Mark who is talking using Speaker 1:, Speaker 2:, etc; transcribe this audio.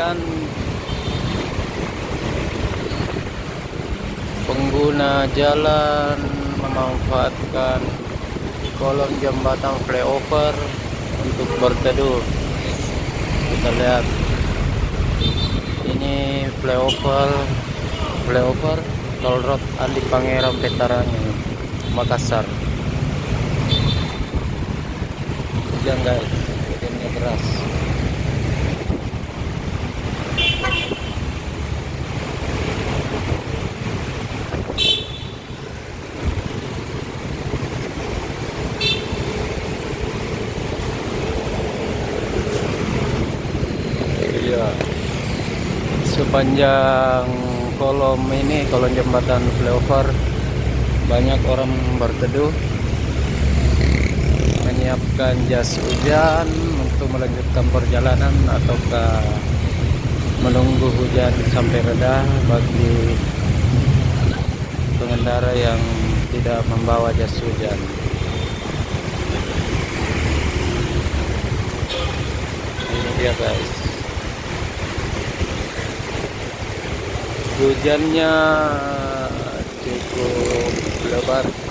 Speaker 1: dan pengguna jalan memanfaatkan kolong jembatan flyover untuk berteduh. Kita lihat ini flyover Tol Road Andi Pangeran Veterannya Makassar. Hujan guys, hujannya deras. Iya, sepanjang kolom jembatan flyover banyak orang berteduh, menyiapkan jas hujan untuk melanjutkan perjalanan ataukah menunggu hujan sampai reda bagi pengendara yang tidak membawa jas hujan. Ini dia guys, hujannya cukup lebat.